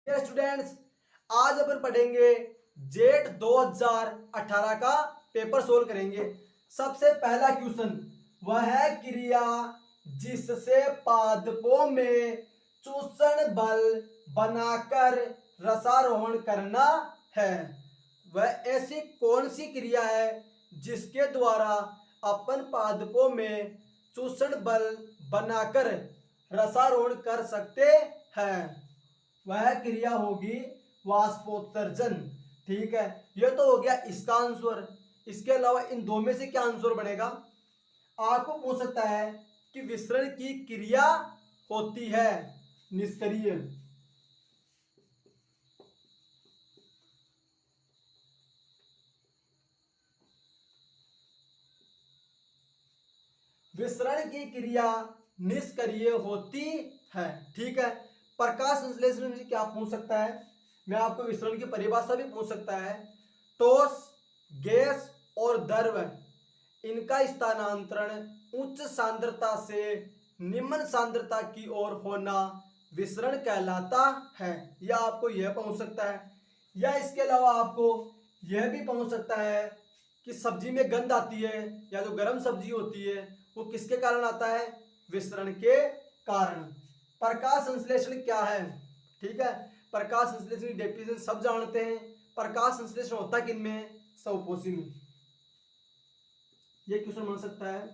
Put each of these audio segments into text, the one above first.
Students, आज अपन पढ़ेंगे jet 2018 का पेपर सोल्व करेंगे। सबसे पहला क्वेश्चन, वह है क्रिया जिससे पादपों में चूषण बल बनाकर रसारोहण करना है। वह ऐसी कौन सी क्रिया है जिसके द्वारा अपन पादपों में चूषण बल बनाकर रसारोहण कर सकते हैं? वह क्रिया होगी वाष्पोत्सर्जन। ठीक है, यह तो हो गया इसका आंसर। इसके अलावा इन दो में से क्या आंसर बनेगा? आपको पूछ सकता है कि विसरण की क्रिया होती है निष्क्रिय। विसरण की क्रिया निष्क्रिय होती है। ठीक है, प्रकाश संश्लेषण से क्या पूछ सकता है? मैं आपको विसरण की परिभाषा भी पूछ सकता है। ठोस, गैस और द्रव, इनका स्थानांतरण उच्च सांद्रता से निम्न सांद्रता की ओर होना विसरण कहलाता है। या आपको यह पूछ सकता है, या इसके अलावा आपको यह भी पूछ सकता है कि सब्जी में गंध आती है या जो गर्म सब्जी होती है वो किसके कारण आता है? विसरण के कारण। प्रकाश संश्लेषण क्या है? ठीक है, प्रकाश संश्लेषण की डेफिनेशन सब जानते हैं। प्रकाश संश्लेषण होता किन में? स्वपोषी में। ये क्वेश्चन बन सकता है।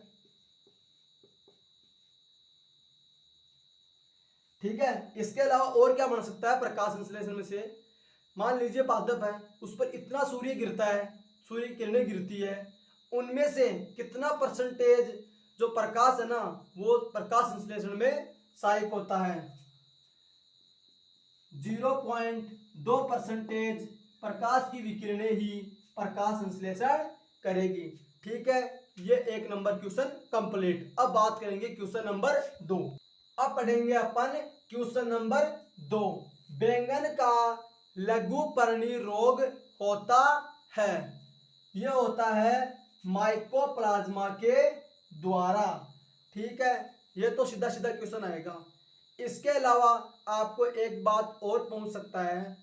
ठीक है, इसके अलावा और क्या बन सकता है प्रकाश संश्लेषण में से? मान लीजिए पादप है, उस पर इतना सूर्य गिरता है, सूर्य की किरणें गिरती है, उनमें से कितना परसेंटेज जो प्रकाश है ना वो प्रकाश संश्लेषण में सहायक होता है? 0.2% प्रकाश की विकिरणें ही प्रकाश संश्लेषण करेगी। ठीक है, ये एक नंबर क्वेश्चन कंप्लीट। अब बात करेंगे क्वेश्चन नंबर 2। अब पढ़ेंगे अपन क्वेश्चन नंबर 2। बैंगन का लघु पर्णी रोग होता है। यह होता है माइकोप्लाज्मा के द्वारा। ठीक है, यह तो सीधा सीधा क्वेश्चन आएगा। इसके अलावा आपको एक बात और पूछ सकता है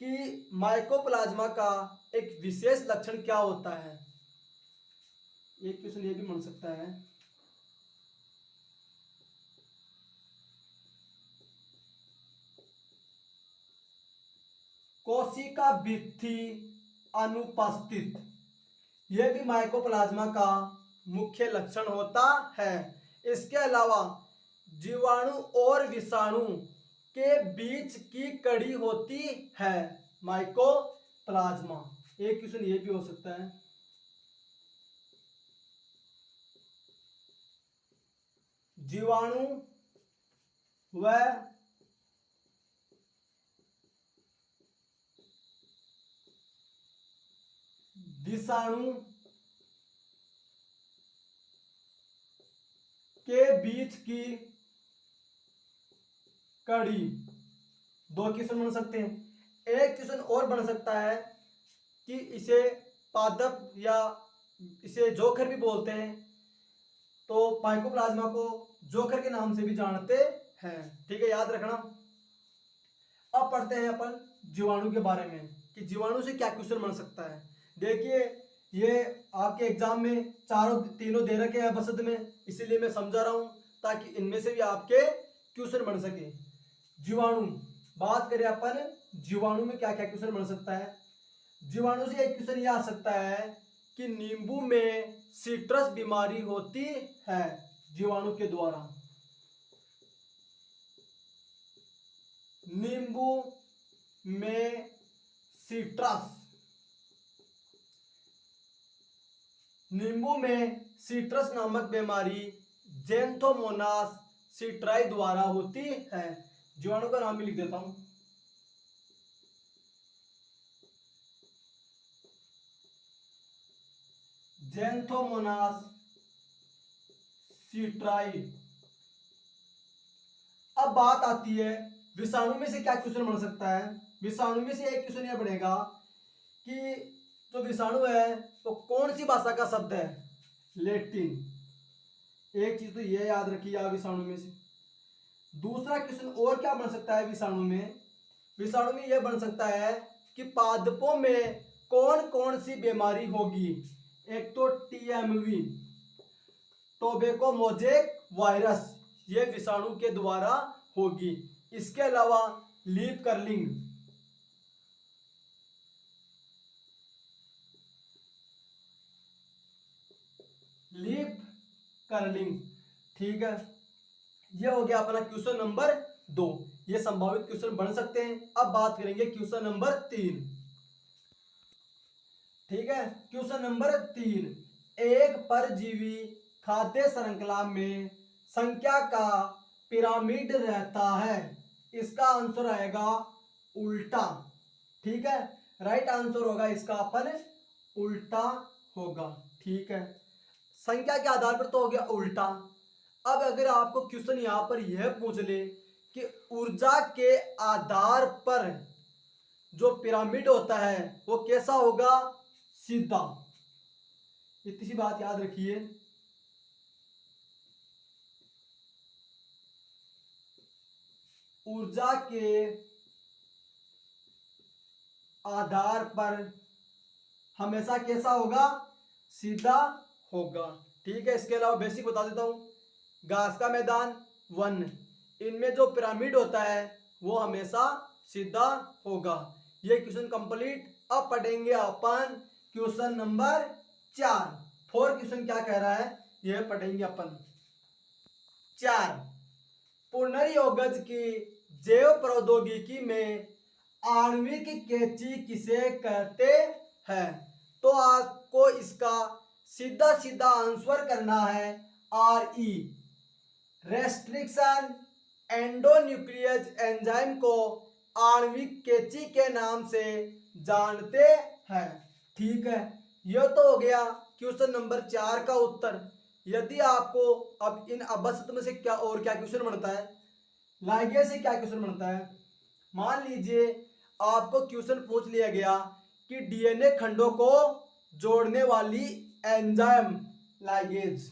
कि माइकोप्लाज्मा का एक विशेष लक्षण क्या होता है? ये क्वेश्चन ये भी बन सकता है। कोशिका भित्ति अनुपस्थित, यह भी माइकोप्लाज्मा का मुख्य लक्षण होता है। इसके अलावा जीवाणु और विषाणु के बीच की कड़ी होती है माइकोप्लाज्मा। एक क्वेश्चन ये भी हो सकता है। जीवाणु व विषाणु के बीच की कड़ी, दो क्वेश्चन बन सकते हैं। एक क्वेश्चन और बन सकता है कि इसे पादप या इसे जोकर भी बोलते हैं, तो माइकोप्लाज्मा को जोकर के नाम से भी जानते हैं। ठीक है, याद रखना। अब पढ़ते हैं अपन जीवाणु के बारे में कि जीवाणु से क्या क्वेश्चन बन सकता है। देखिए, ये आपके एग्जाम में तीनों दे रखे हैं बसद में, इसीलिए मैं समझा रहा हूं ताकि इनमें से भी आपके क्वेश्चन बन सके। जीवाणु, बात करें अपन जीवाणु में क्या क्या क्वेश्चन बन सकता है। जीवाणु से एक क्वेश्चन यह आ सकता है कि नींबू में सिट्रस बीमारी होती है जीवाणु के द्वारा। नींबू में सिट्रस, नींबू में सिट्रस नामक बीमारी ज़ैंथोमोनास सिट्राई द्वारा होती है। जीवाणु का नाम भी लिख देता हूं। Xanthomonas citri. अब बात आती है विषाणु में से क्या क्वेश्चन बन सकता है। विषाणु में से एक क्वेश्चन यह बनेगा कि जो विषाणु है तो कौन सी भाषा का शब्द है? लैटिन। एक चीज तो यह याद रखिए आप विषाणु में से। दूसरा क्वेश्चन और क्या बन सकता है विषाणु में? विषाणु में यह बन सकता है कि पादपों में कौन कौन सी बीमारी होगी। एक तो टीएमवी, टोबैको मोजेक वायरस, ये विषाणु के द्वारा होगी। इसके अलावा लीफ कर्लिंग, लीफ कर्लिंग, ठीक है। ये हो गया अपना क्वेश्चन नंबर 2। ये संभावित क्वेश्चन बन सकते हैं। अब बात करेंगे क्वेश्चन नंबर 3, ठीक है। क्वेश्चन नंबर 3, एक परजीवी खाद्य श्रृंखला में संख्या का पिरामिड रहता है। इसका आंसर आएगा उल्टा, ठीक है। राइट आंसर होगा इसका अपन उल्टा होगा, ठीक है। संख्या के आधार पर तो हो गया उल्टा। अब अगर आपको क्वेश्चन यहां पर यह पूछ ले कि ऊर्जा के आधार पर जो पिरामिड होता है वो कैसा होगा, सीधा। इतनी सी बात याद रखिए। ऊर्जा के आधार पर हमेशा कैसा होगा, सीधा होगा, ठीक है। इसके अलावा बेसिक बता देता हूं। घास का मैदान, वन, इनमें जो पिरामिड होता है वो हमेशा सीधा होगा। ये क्वेश्चन कंप्लीट। अब पढ़ेंगे अपन क्वेश्चन नंबर 4। 4 क्वेश्चन क्या कह रहा है यह पढ़ेंगे अपन। 4, पुनर्योगज की जैव प्रौद्योगिकी में आणविक कैंची किसे कहते हैं। तो आपको इसका सीधा सीधा आंसर करना है RE, रेस्ट्रिक्शन एंडोन्यूक्लियस एंजाइम को आणविक कैंची के नाम से जानते हैं, ठीक है। यह तो हो गया क्वेश्चन नंबर 4 का उत्तर। यदि आपको अब इन अबसत में से क्या और क्या क्वेश्चन बनता है, लाइगेज से क्या क्वेश्चन बनता है। मान लीजिए आपको क्वेश्चन पूछ लिया गया कि डीएनए खंडों को जोड़ने वाली एंजाइम लाइगेज,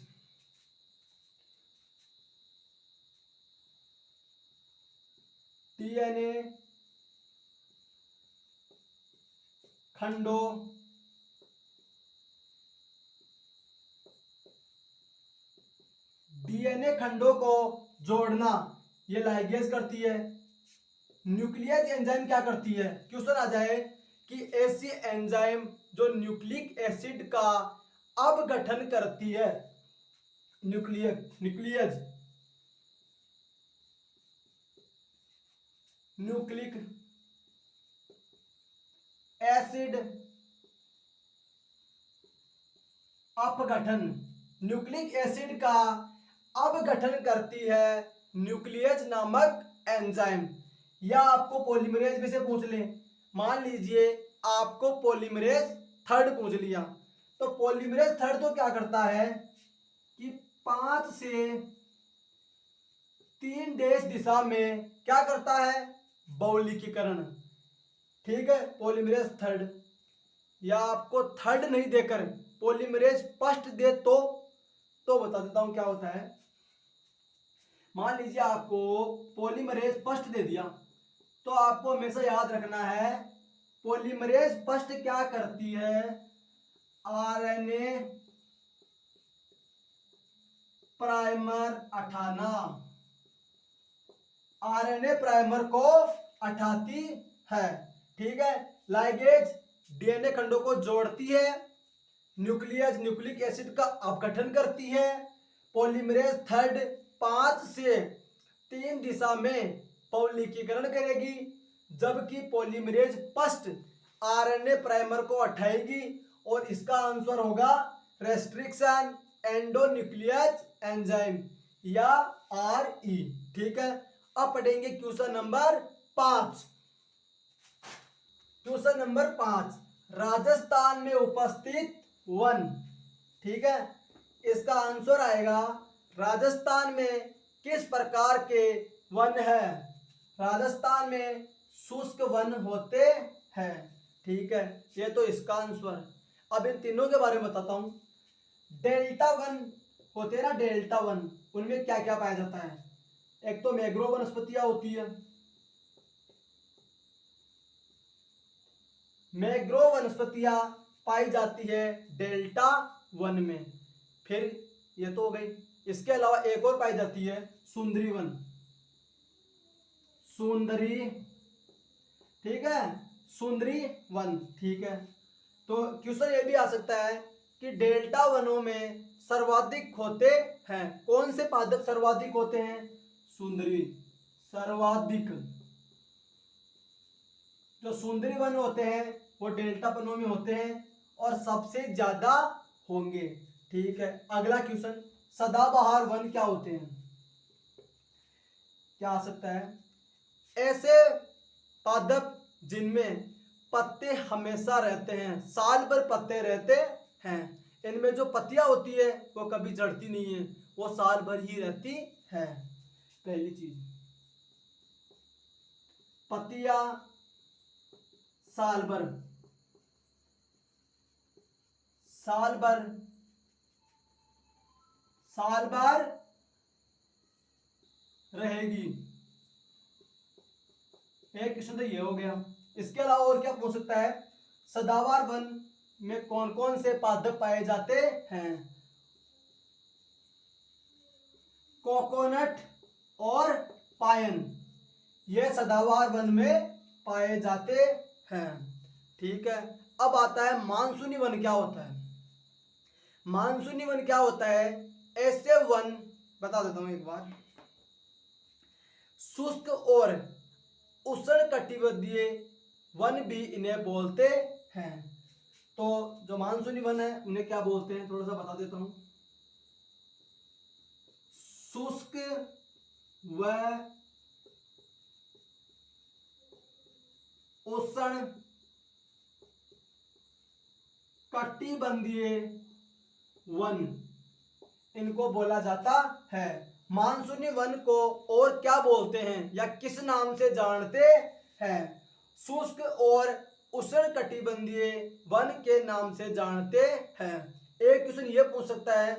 डीएनए खंडों को जोड़ना ये लाइगेज करती है। न्यूक्लियस एंजाइम क्या करती है, क्वेश्चन आ जाए कि ऐसी एंजाइम जो न्यूक्लिक एसिड का अपघटन करती है, न्यूक्लिक एसिड अपघटन, न्यूक्लिक एसिड का अपघटन करती है न्यूक्लियस नामक एंजाइम। या आपको पॉलीमरेज में से पूछ ले, मान लीजिए आपको पॉलीमरेज थर्ड पूछ लिया, तो पॉलीमरेज थर्ड तो क्या करता है कि 5 से 3 देश दिशा में क्या करता है, बहुलकीकरण, ठीक है। पॉलीमरेज थर्ड, या आपको थर्ड नहीं देकर पॉलीमरेज फर्स्ट दे तो बता देता हूं क्या होता है। मान लीजिए आपको पॉलीमरेज फर्स्ट दे दिया, तो आपको हमेशा याद रखना है पॉलीमरेज फर्स्ट क्या करती है, आरएनए प्राइमर हटाना, आरएनए प्राइमर को हटाती है, ठीक है। लाइगेज डीएनए खंडों को जोड़ती है, न्यूक्लिक एसिड का अपघटन करती है। पॉलीमरेज थर्ड 5 से 3 दिशा में बहुलकीकरण करेगी, जबकि पॉलीमरेज फर्स्ट आरएनए प्राइमर को हटाएगी, और इसका आंसर होगा रेस्ट्रिक्शन एंडोन्यूक्लियस एंजाइम या RE, ठीक है। अब पढ़ेंगे question number 5। Question number 5, Rajasthan में उपस्थित वन, ठीक है। इसका आंसर आएगा राजस्थान में किस प्रकार के वन है। राजस्थान में शुष्क वन होते हैं, ठीक है। ये तो इसका आंसर। अब इन तीनों के बारे में बताता हूं। डेल्टा वन होते हैं ना, डेल्टा वन, उनमें क्या क्या पाया जाता है। एक तो मैंग्रोव वनस्पतियां होती है, मैग्रो वनस्पतियां पाई जाती है डेल्टा वन में। फिर ये तो हो गई। इसके अलावा एक और पाई जाती है सुंदरी वन, सुंदरी, ठीक है, सुंदरी वन, ठीक है। तो क्वेश्चन ये भी आ सकता है कि डेल्टा वनों में सर्वाधिक होते हैं, कौन से पादप सर्वाधिक होते हैं? सुंदरी, सर्वाधिक। जो सुंदरी वन होते हैं वो डेल्टा वनों में होते हैं और सबसे ज्यादा होंगे, ठीक है। अगला क्वेश्चन, सदाबहार वन क्या होते हैं? क्या आ सकता है? ऐसे पादप जिनमें पत्ते हमेशा रहते हैं, साल भर पत्ते रहते हैं। इनमें जो पत्तियां होती है वो कभी झड़ती नहीं है, वो साल भर ही रहती है। पहली चीज, पत्तियां साल भर, साल भर, साल भर रहेगी। एक क्वेश्चन तो ये हो गया। इसके अलावा और क्या पूछ सकता है? सदाबहार वन में कौन कौन से पादप पाए जाते हैं? कोकोनट और पाइन, ये सदाबहार वन में पाए जाते हैं, ठीक है। अब आता है मानसूनी वन क्या होता है? मानसूनी वन क्या होता है? ऐसे वन, बता देता हूं एक बार, शुष्क और उष्णकटिबंधीय वन भी इन्हें बोलते हैं। तो जो मानसूनी वन है उन्हें क्या बोलते हैं, थोड़ा सा बता देता हूं। शुष्क व उष्ण कटिबंधीय वन, इनको बोला जाता है। मानसूनी वन को और क्या बोलते हैं या किस नाम से जानते हैं? शुष्क और उष्णकटिबंधीय वन के नाम से जानते हैं। एक क्वेश्चन ये पूछ सकता है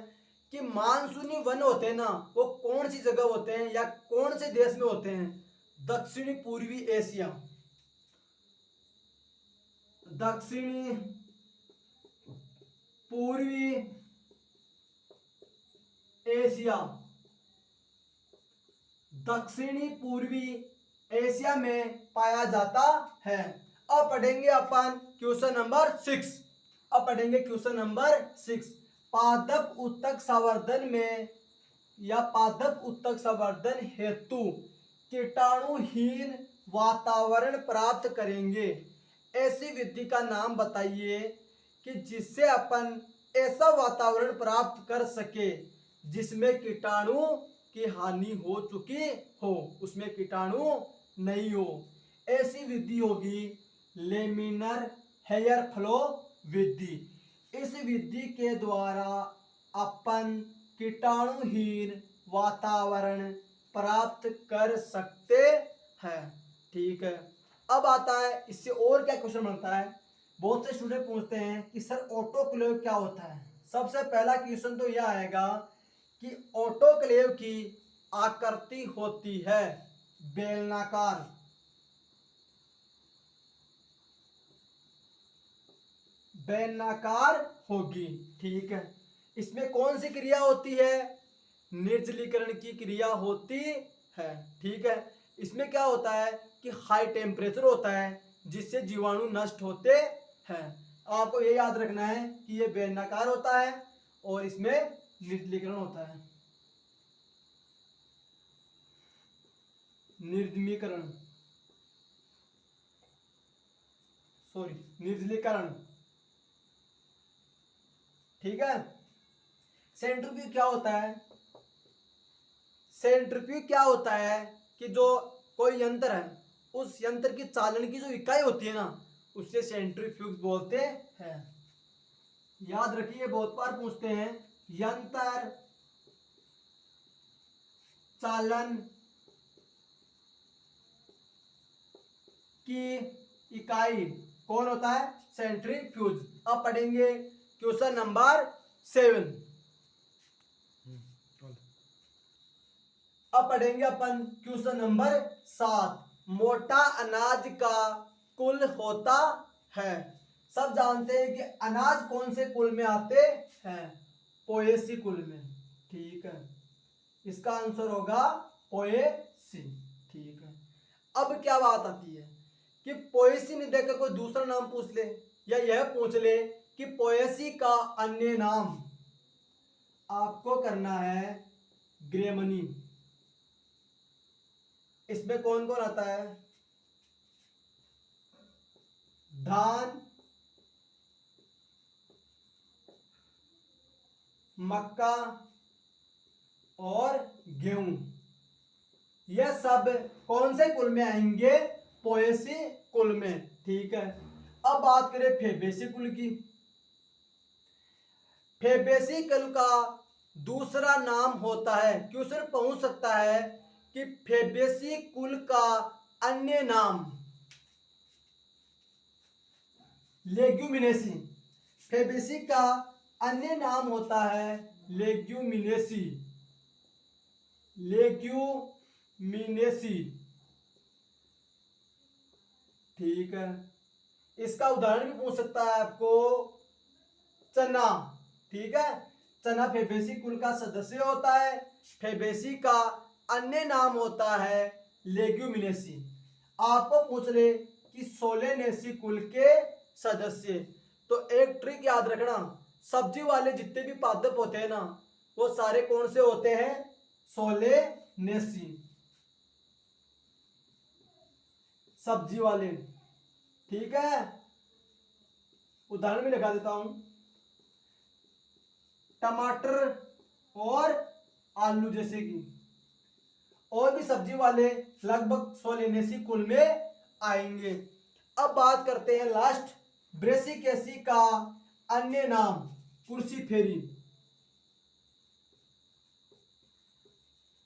कि मानसूनी वन होते हैं ना, वो कौन सी जगह होते हैं या कौन से देश में होते हैं? दक्षिणी पूर्वी एशिया, दक्षिणी पूर्वी एशिया, दक्षिणी पूर्वी एशिया में पाया जाता है। अब पढ़ेंगे अपन क्वेश्चन नंबर 6। अब पढ़ेंगे क्वेश्चन नंबर 6। पादप उत्तक संवर्धन में या पादप उत्तक संवर्धन हेतु कीटाणुहीन वातावरण प्राप्त करेंगे, ऐसी विधि का नाम बताइए कि जिससे अपन ऐसा वातावरण प्राप्त कर सके जिसमें कीटाणु की हानि हो चुकी हो, उसमें कीटाणु नहीं हो। ऐसी विधि होगी लेमिनर हेयर फ्लो विधि। इस विधि के द्वारा अपन कीटाणुहीन वातावरण प्राप्त कर सकते हैं, ठीक है। अब आता है इससे और क्या क्वेश्चन बनता है। बहुत से स्टूडेंट पूछते हैं कि सर ऑटोक्लेव क्या होता है। सबसे पहला क्वेश्चन तो यह आएगा कि ऑटोक्लेव की आकृति होती है बेलनाकार, बेलनाकार होगी, ठीक है। इसमें कौन सी क्रिया होती है? निर्जलीकरण की क्रिया होती है, ठीक है। इसमें क्या होता है कि हाई टेम्परेचर होता है जिससे जीवाणु नष्ट होते हैं। आपको ये याद रखना है कि ये बेलनाकार होता है और इसमें निर्जलीकरण होता है, निर्जमीकरण, सॉरी निर्जलीकरण, ठीक है। सेंट्रीफ्यूज क्या होता है? सेंट्रीफ्यूज क्या होता है कि जो कोई यंत्र है उस यंत्र की चालन की जो इकाई होती है ना, उससे सेंट्रीफ्यूज बोलते हैं। याद रखिए, बहुत बार पूछते हैं यंत्र चालन की इकाई कौन होता है? सेंट्रीफ्यूज। अब पढ़ेंगे क्वेश्चन नंबर 7। अब पढ़ेंगे अपन क्वेश्चन नंबर 7। मोटा अनाज का कुल होता है। सब जानते हैं कि अनाज कौन से कुल में आते हैं, पोएसी कुल में। ठीक है, इसका आंसर होगा पोएसी। ठीक है, अब क्या बात आती है कि पोएसी नहीं देकर कोई दूसरा नाम पूछ ले, या यह पूछ ले कि पोएसी का अन्य नाम। आपको करना है ग्रेमनी। इसमें कौन कौन आता है, धान, मक्का और गेहूं। यह सब कौन से कुल में आएंगे, पोएसी कुल में। ठीक है, अब बात करें फेबेसी कुल की। फेबेसी कुल का दूसरा नाम होता है, क्वेश्चन पहुंच सकता है कि फेबेसी कुल का अन्य नाम लेग्यूमिनेसी। फेबेसी का अन्य नाम होता है लेग्यूमिनेसी। लेग्यूमिनेसी। ठीक है, इसका उदाहरण भी पूछ सकता है आपको, चना। ठीक है, चना फेबेसी कुल का सदस्य होता है। फेबेसी का अन्य नाम होता है लेग्यूमिनेसी। आपको पूछ ले कि सोलेनेसी कुल के सदस्य, तो एक ट्रिक याद रखना, सब्जी वाले जितने भी पादप होते हैं ना, वो सारे कौन से होते हैं, सोलेनेसी, सब्जी वाले। ठीक है, उदाहरण भी लगा देता हूं, टमाटर और आलू जैसे कि, और भी सब्जी वाले लगभग सोलेनेसी कुल में आएंगे। अब बात करते हैं लास्ट, ब्रेसिकेसी का अन्य नाम कुर्सीफेरी।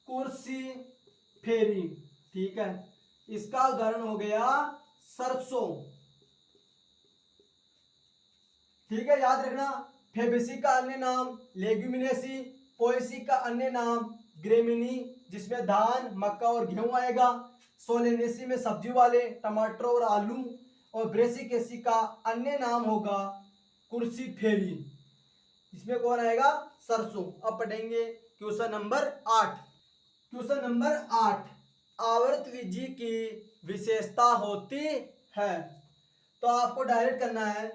कुर्सीफेरी। ठीक है, इसका उदाहरण हो गया सरसों। ठीक है, याद रखना, फेबेसी का अन्य नाम लेग्यूमिनेसी, पोएसी का अन्य नाम ग्रेमिनी जिसमें धान, मक्का और गेहूं आएगा, सोलेनेसी में सब्जी वाले टमाटर और आलू, और ब्रेसिकेसी का अन्य नाम होगा कुर्सीफेरी, इसमें कौन आएगा, सरसों। अब पढ़ेंगे क्वेश्चन नंबर 8। क्वेश्चन नंबर 8, आवर्तविजी की विशेषता होती है। तो आपको डायरेक्ट करना है,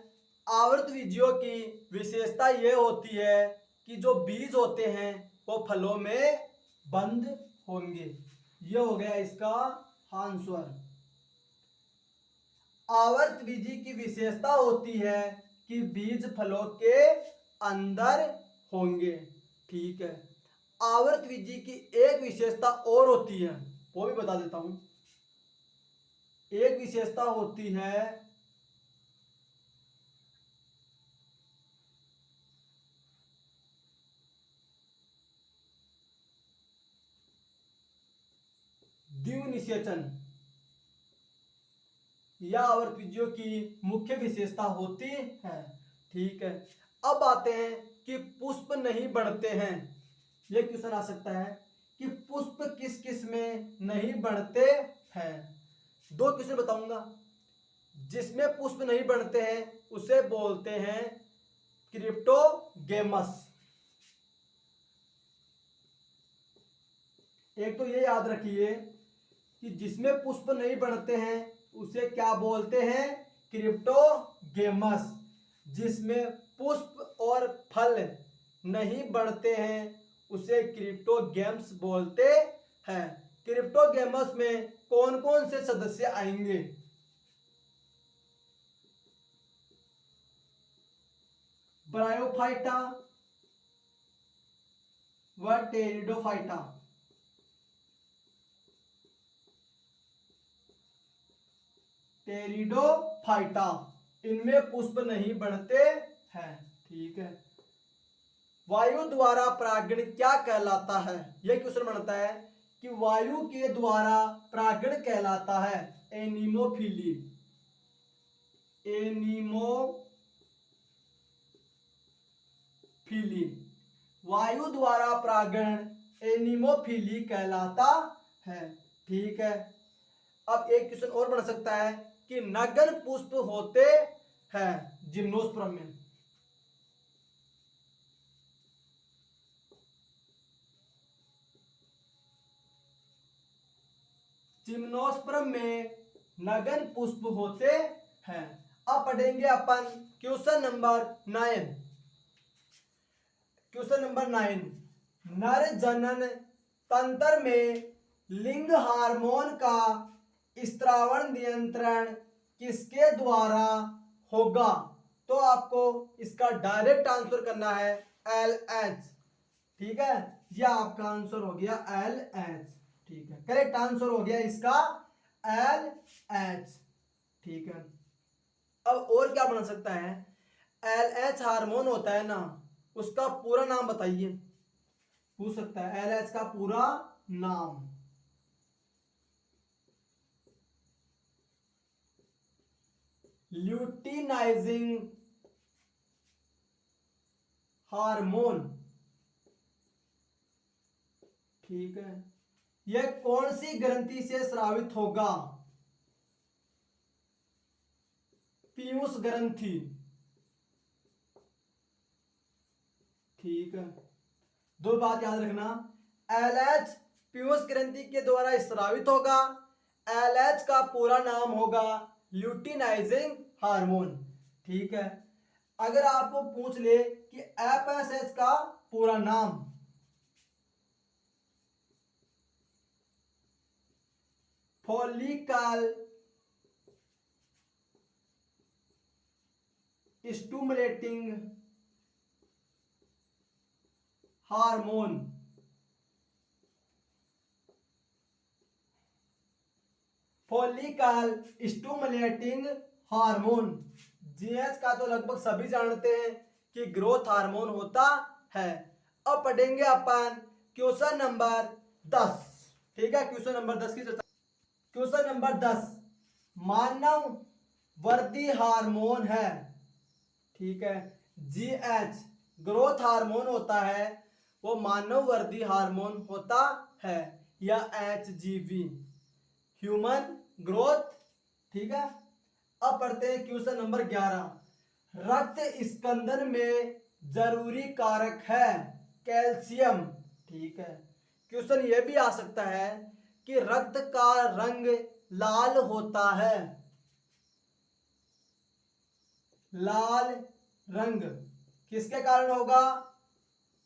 आवर्तविजियों की विशेषता यह होती है कि जो बीज होते हैं वो फलों में बंद होंगे। यह हो गया इसका आंसर। आवर्तविजी की विशेषता होती है कि बीज फलों के अंदर होंगे। ठीक है, आवर्तविजी की एक विशेषता और होती है, वो भी बता देता हूं। एक विशेषता होती है द्विनिषेचन। यह आवर्तविजियों की मुख्य विशेषता होती है। ठीक है, अब आते हैं कि पुष्प नहीं बढ़ते हैं। यह क्वेश्चन आ सकता है कि पुष्प किस किस में नहीं बढ़ते हैं। दो क्वेश्चन बताऊंगा, जिसमें पुष्प नहीं बढ़ते हैं उसे बोलते हैं क्रिप्टोगेमस। एक तो ये याद रखिए कि जिसमें पुष्प नहीं बढ़ते हैं उसे क्या बोलते हैं, क्रिप्टोगेमस। जिसमें पुष्प और फल नहीं बढ़ते हैं उसे क्रिप्टोगेम्स बोलते हैं। क्रिप्टोगेमस में कौन कौन से सदस्य आएंगे, ब्रायोफाइटा व टेरिडोफाइटा। टेरिडोफाइटा, इनमें पुष्प नहीं बढ़ते हैं। ठीक है, वायु द्वारा परागण क्या कहलाता है। यह क्वेश्चन बनता है कि वायु के द्वारा परागण कहलाता है एनीमोफिली। एनीमोफिली, वायु द्वारा परागण एनीमोफिली कहलाता है। ठीक है, अब एक क्वेश्चन और बन सकता है कि नगन पुष्प होते है जिम्नोस्पर्म में। जिम्नोस्पर्म में नगन पुष्प होते हैं। अब पढ़ेंगे अपन क्वेश्चन नंबर 9। क्वेश्चन नंबर 9, नर जनन तंत्र में लिंग हार्मोन का स्त्रावण नियंत्रण किसके द्वारा होगा? तो आपको इसका डायरेक्ट आंसर करना है LH। ठीक है, यह आपका आंसर हो गया LH। ठीक है, करेक्ट आंसर हो गया इसका LH। ठीक है, अब और क्या बन सकता है? LH हार्मोन होता है ना, उसका पूरा नाम बताइए, पूछ सकता है LH का पूरा नाम। Luteinizing hormone. ठीक है, यह कौन सी ग्रंथि से स्रावित होगा? पीयूष ग्रंथि। ठीक है, दो बात याद रखना, LH पीयूष ग्रंथि के द्वारा स्रावित होगा, LH का पूरा नाम होगा ल्यूटिनाइजिंग हार्मोन। ठीक है, अगर आपको पूछ ले कि FSH का पूरा नाम, follicle stimulating hormone, follicle stimulating hormone. GH का तो लगभग सभी जानते हैं कि ग्रोथ हार्मोन होता है। अब पढ़ेंगे अपन क्वेश्चन नंबर 10। ठीक है, क्वेश्चन नंबर 10 की चर्चा। क्वेश्चन नंबर 10 मानव वृद्धि हार्मोन है। ठीक है, जीएच ग्रोथ हार्मोन होता है, वो मानव वृद्धि हार्मोन होता है, या HGV ह्यूमन ग्रोथ। ठीक है, अब पढ़ते हैं क्वेश्चन नंबर 11। रक्त स्कंदन में जरूरी कारक है कैल्शियम। ठीक है, क्वेश्चन यह भी आ सकता है कि रक्त का रंग लाल होता है। लाल रंग किसके कारण होगा?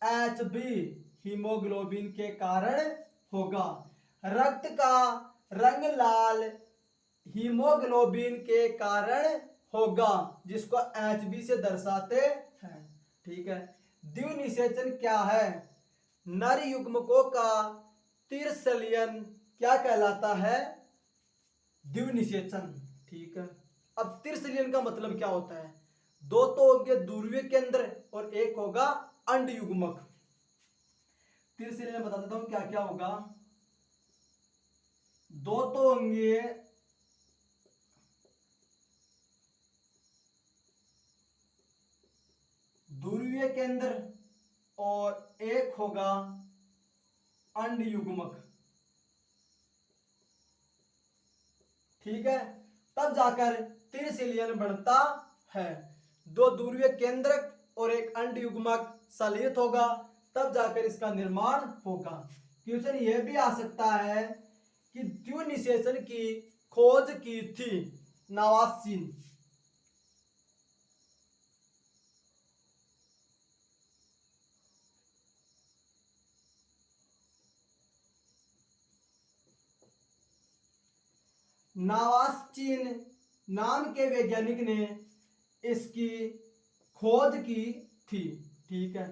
HB हीमोग्लोबिन के कारण होगा। रक्त का रंग लाल हीमोग्लोबिन के कारण होगा, जिसको HB से दर्शाते हैं। ठीक है, द्विनिषेचन क्या है? नर युग्मकों का त्रिशल्यन क्या कहलाता है? द्विनिषेचन। ठीक है, अब त्रिशल्यन का मतलब क्या होता है? दो तो होंगे ध्रुवीय केंद्र और एक होगा अंड युग्मक। त्रिशल्यन बता देता हूं क्या क्या होगा। दो तो होंगे ध्रुवीय केंद्र और एक होगा अंड युग्मक। ठीक है, तब जाकर त्रिशल्यन बनता है। दो ध्रुवीय केंद्र और एक अंड युग्मक सलित होगा, तब जाकर इसका निर्माण होगा। क्वेश्चन यह भी आ सकता है कि द्विनिषेचन की खोज की थी नवासीन। नावास्चिन नाम के वैज्ञानिक ने इसकी खोज की थी। ठीक है,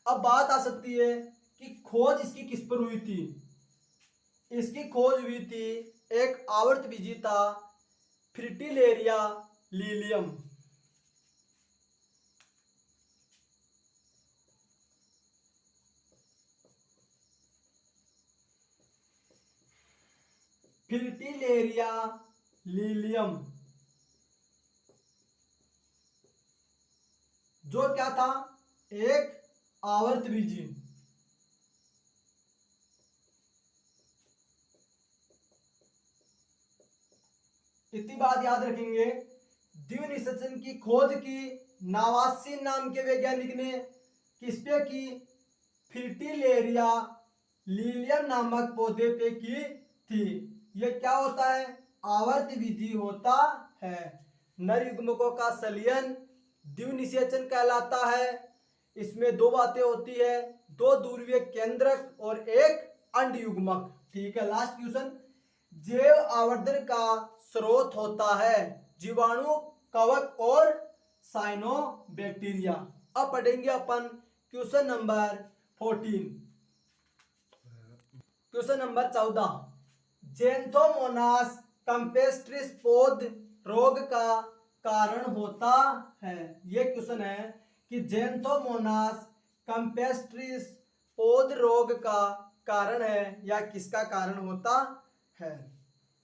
अब बात आ सकती है कि खोज इसकी किस पर हुई थी? इसकी खोज हुई थी एक आवर्तबीजी था, फ्रिटिलेरिया लिलियम। फ्रिटिलेरिया लिलियम जो क्या था? एक आवर्तबीजी। इतनी बात याद रखेंगे, द्विनिषेचन की खोज की नावासीन नाम के वैज्ञानिक ने किस पे की? फ्रिटिलेरिया लिलियम नामक पौधे पे की थी। ये क्या होता है? आवर्त विधि होता है। नर युग्मकों का संलयन द्विनिषेचन कहलाता है। इसमें दो बातें होती है, दो ध्रुवीय केंद्रक और एक अंड युग्मक। ठीक है, लास्ट क्वेश्चन, जैव आवर्धन का स्रोत होता है जीवाणु, कवक और साइनोबैक्टीरिया। अब पढ़ेंगे अपन question number 14। Question number 14, Xanthomonas campestris पौध रोग का कारण होता है। ये क्वेश्चन है कि जेंथोमोनास कैम्पेस्ट्रिस पौध रोग का कारण है या किसका कारण होता है।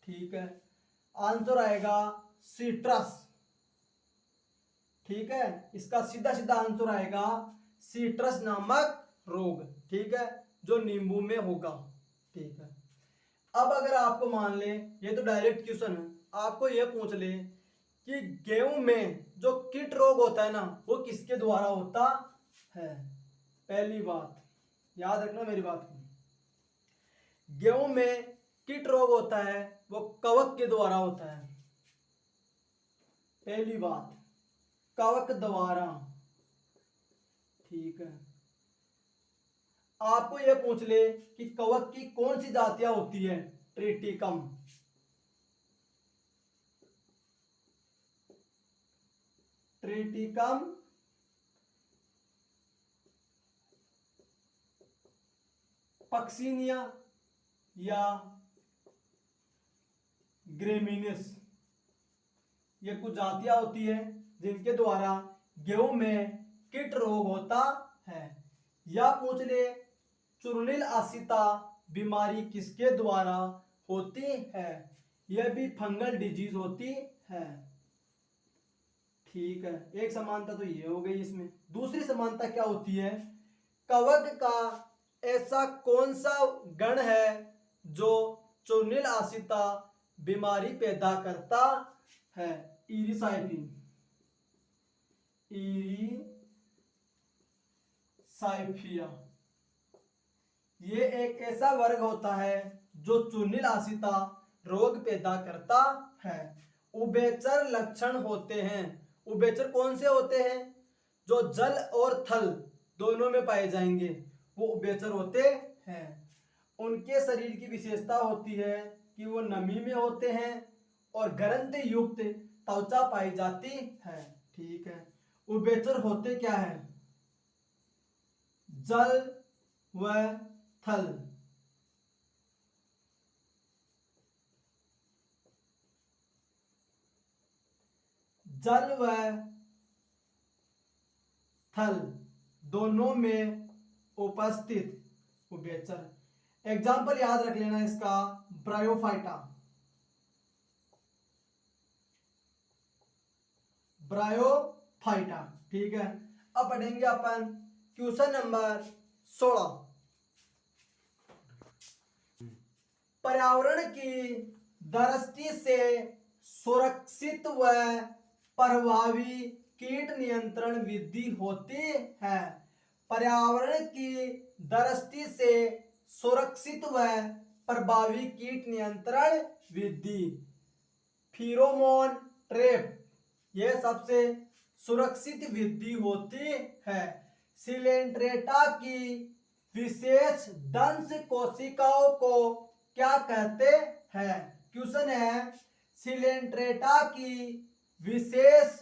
ठीक है, आंसर आएगा सिट्रस। ठीक है, इसका सीधा सीधा आंसर आएगा सिट्रस नामक रोग। ठीक है, जो नींबू में होगा। ठीक है, अब अगर आपको मान ले, ये तो डायरेक्ट क्वेश्चन है, आपको ये पूछ ले कि गेहूं में जो कीट रोग होता है ना, वो किसके द्वारा होता है। पहली बात याद रखना मेरी बात को, गेहूं में कीट रोग होता है वो कवक के द्वारा होता है। पहली बात, कवक द्वारा। ठीक है, आपको यह पूछ ले कि कवक की कौन सी जातियां होती है। ट्रिटिकम, ट्रिटिकम, पक्सिनिया या ग्रेमिनिस, ये कुछ जातियां होती है जिनके द्वारा गेहूं में कीट रोग होता है। या पूछ ले चूर्णिल आसिता बीमारी किसके द्वारा होती है। यह भी फंगल डिजीज होती है। ठीक है, एक समानता तो ये हो गई। इसमें दूसरी समानता क्या होती है, कवक का ऐसा कौन सा गण है जो चूर्णिल आसिता बीमारी पैदा करता है। इरिसाइपिन, इरिसाइफिया, ये एक ऐसा वर्ग होता है जो चूर्णिल आसिता रोग पैदा करता है। उभयचर लक्षण होते हैं। उभयचर कौन से होते हैं? जो जल और थल दोनों में पाए जाएंगे वो उभयचर होते हैं। उनके शरीर की विशेषता होती है कि वो नमी में होते हैं और ग्रंथ युक्त त्वचा पाई जाती है। ठीक है, उभयचर होते क्या है? जल व थल। जल व थल दोनों में उपस्थित उभयचर। एग्जाम्पल याद रख लेना इसका, ब्रायोफाइटा, ब्रायोफाइटा। ठीक है, अब पढ़ेंगे अपन क्वेश्चन नंबर 16। पर्यावरण की दृष्टि से सुरक्षित व प्रभावी कीट नियंत्रण विधि होती है। पर्यावरण की दृष्टि से सुरक्षित व प्रभावी कीट नियंत्रण विधि, फेरोमोन ट्रैप, यह सबसे सुरक्षित विधि होती है। सिलेंट्रेटा की विशेष दंश कोशिकाओं को क्या कहते हैं। क्वेश्चन है, सिलेंट्रेटा की विशेष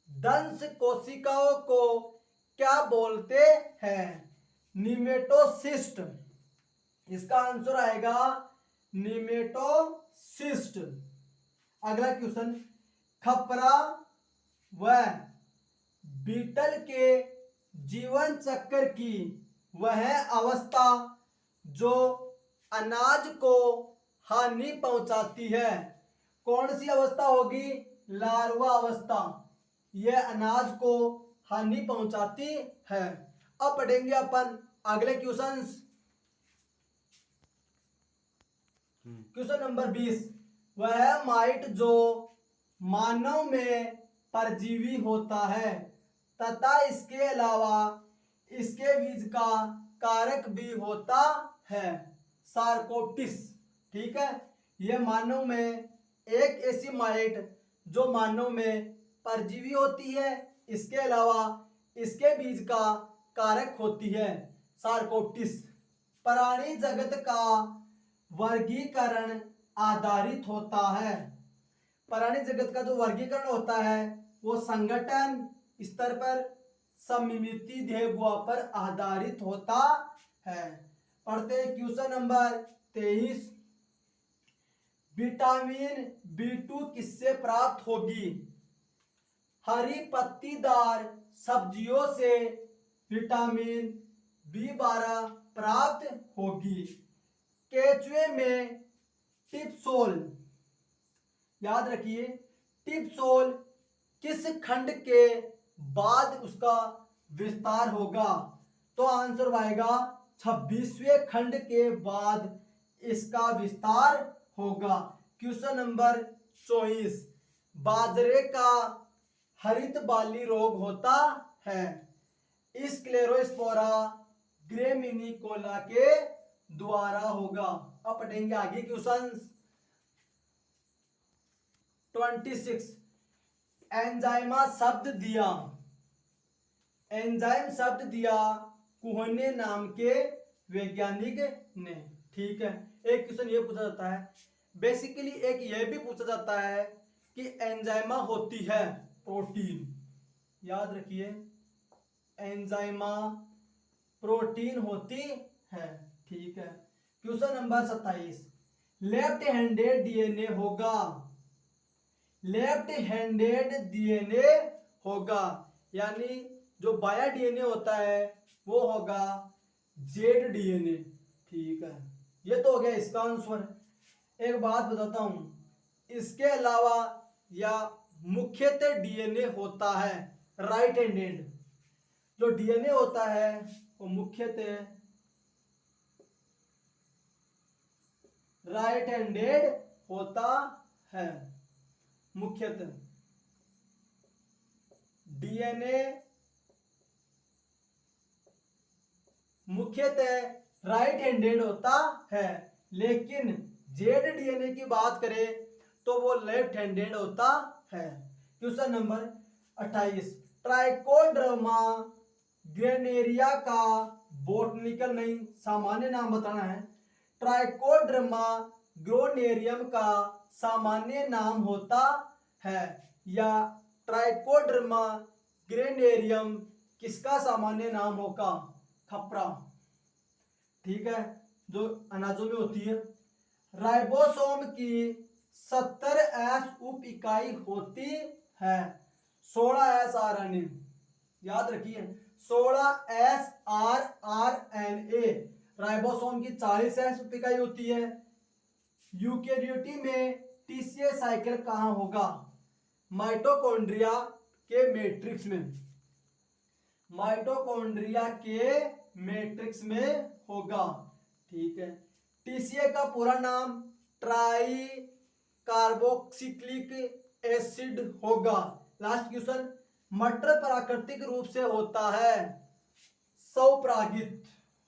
दंश कोशिकाओं को क्या बोलते हैं। निमेटोसिस्ट, इसका आंसर आएगा निमेटोसिस्ट। अगला क्वेश्चन, खपरा व बीटल के जीवन चक्र की वह अवस्था जो अनाज को हानि पहुंचाती है, कौन सी अवस्था होगी? लार्वा अवस्था। यह अनाज को हानि पहुंचाती है। अब पढ़ेंगे अपन अगले क्वेश्चंस। क्वेश्चन नंबर 20, वह माइट जो मानव में परजीवी होता है तथा इसके अलावा इसके बीज का कारक भी होता है, सार्कोप्टिस। ठीक है, यह मानव में एक ऐसी माइट जो मानव में परजीवी होती है, इसके अलावा इसके बीज का कारक होती है, सार्कोप्टिस। प्राणी जगत का वर्गीकरण आधारित होता है। प्राणी जगत का जो वर्गीकरण होता है वो संगठन स्तर पर, सममिति देह गुहा पर आधारित होता है। पढ़ते हैं क्वेश्चन नंबर 23। विटामिन B2 किससे प्राप्त होगी? हरी पत्तीदार सब्जियों से विटामिन B12 प्राप्त होगी। केचुए में टिप्सोल, याद रखिए, टिप्सोल किस खंड के बाद उसका विस्तार होगा? तो आंसर आएगा 26वें खंड के बाद इसका विस्तार होगा। Question number 24। बाजरे का हरित बाली रोग होता है, स्क्लेरोस्पोरा ग्रेमिनिकोला के द्वारा होगा। अब पढ़ेंगे आगे क्वेश्चन 26। एंजाइमा शब्द दिया, एंजाइम शब्द दिया कुहने नाम के वैज्ञानिक ने। ठीक है, एक क्वेश्चन ये पूछा जाता है, बेसिकली एक ये भी पूछा जाता है कि एंजाइमा होती है प्रोटीन, याद रखिए, एंजाइमा प्रोटीन होती है। ठीक है, question number 27। Left handed DNA होगा, लेफ्ट हैंडेड डीएनए होगा, यानी जो बाया डीएनए होता है वो होगा जेड डीएनए। ठीक है, ये तो हो गया इसका आंसर। एक बात बताता हूं, इसके अलावा या मुख्यतः डीएनए होता है राइट हैंडेड। जो डीएनए होता है वो मुख्यतः राइट हैंडेड होता है। मुख्यतः डीएनए मुख्यतः राइट हैंडेड होता है, लेकिन जेड डीएनए की बात करें तो वो लेफ्ट हैंडेड होता है। Question number 28। ट्राइकोडर्मा ग्रेनेरिया का बोटनिकल नहीं सामान्य नाम बताना है। ट्राइकोडर्मा ग्रेनेरियम का सामान्य नाम होता है, या ट्राइकोडर्मा ग्रेनेरियम किसका सामान्य नाम होगा? खपरा। ठीक है, जो अनाजों में होती है। राइबोसोम की 70S उप इकाई होती है, 16S आरएनए, याद रखिए 16S आरएनए। राइबोसोम की 40S उप इकाई होती है। यूकेरियोटी में टीसीए साइकिल कहाँ होगा? माइटोकॉन्ड्रिया के मैट्रिक्स में, माइटोकॉन्ड्रिया के मैट्रिक्स में होगा। ठीक है, टीसीए का पूरा नाम ट्राई कार्बोक्सिलिक एसिड होगा। लास्ट क्वेश्चन, मटर प्राकृतिक रूप से होता है स्वपरागित,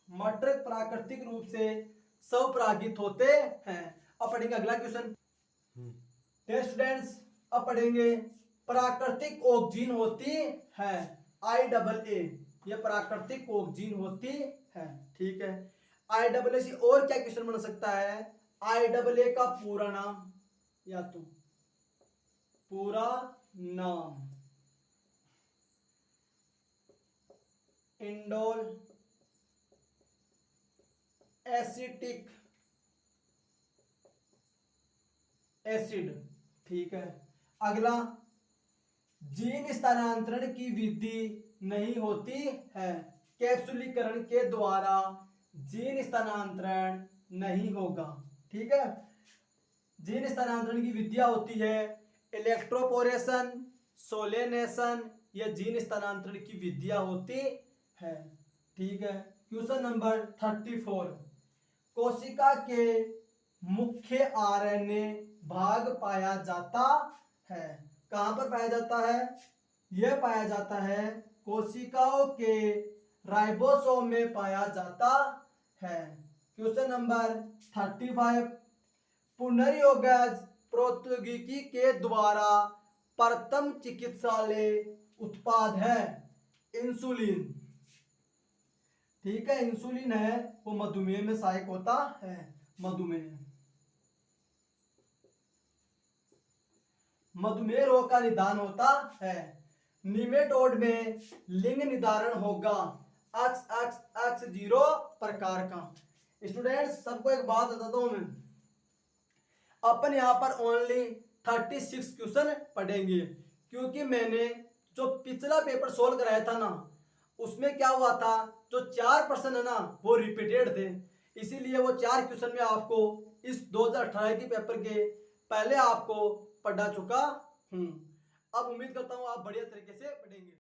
मटर प्राकृतिक रूप से स्वपरागित होते हैं। अब पढ़ेंगे अगला क्वेश्चन। स्टूडेंट्स, अब पढ़ेंगे प्राकृतिक ऑक्सीजन होती है IAA, ये प्राकृतिक ऑक्सीजन होती है। ठीक है, IAA से और क्या क्वेश्चन बन सकता है? IAA का पूरा नाम, या तो पूरा नाम इंडोल एसिटिक एसिड। ठीक है, अगला, जीन स्थानांतरण की विधि नहीं होती है, कैप्सुलीकरण के द्वारा जीन स्थानांतरण नहीं होगा। ठीक है, जीन स्थानांतरण की विधियां होती है इलेक्ट्रोपोरेशन, सोलेनेशन, या जीन स्थानांतरण की विधियां होती है। ठीक है, क्वेश्चन नंबर 34। कोशिका के मुख्य आरएनए भाग पाया जाता है, कहाँ पर पाया जाता है? यह पाया जाता है कोशिकाओं के राइबोसोम में पाया जाता है। क्वेश्चन नंबर 35, पुनर्योगज प्रौद्योगिकी के द्वारा प्रथम चिकित्सालय उत्पाद है इंसुलिन। ठीक है, इंसुलिन है वो मधुमेह में सहायक होता है। मधुमेह रोग का निदान होता है। निमेटोड में लिंग निर्धारण होगा XXX0 प्रकार का। स्टूडेंट्स सबको एक बात बताता हूं मैं, अपन यहाँ पर ओनली 36 क्वेश्चन पढ़ेंगे, क्योंकि मैंने जो पिछला पेपर सोल्व कराया था ना, उसमें क्या हुआ था, जो 4 प्रश्न है ना वो रिपीटेड थे। इसीलिए वो 4 क्वेश्चन में आपको इस 2018 के पेपर के पहले आपको पढ़ा चुका हूँ। अब उम्मीद करता हूँ आप बढ़िया तरीके से पढ़ेंगे।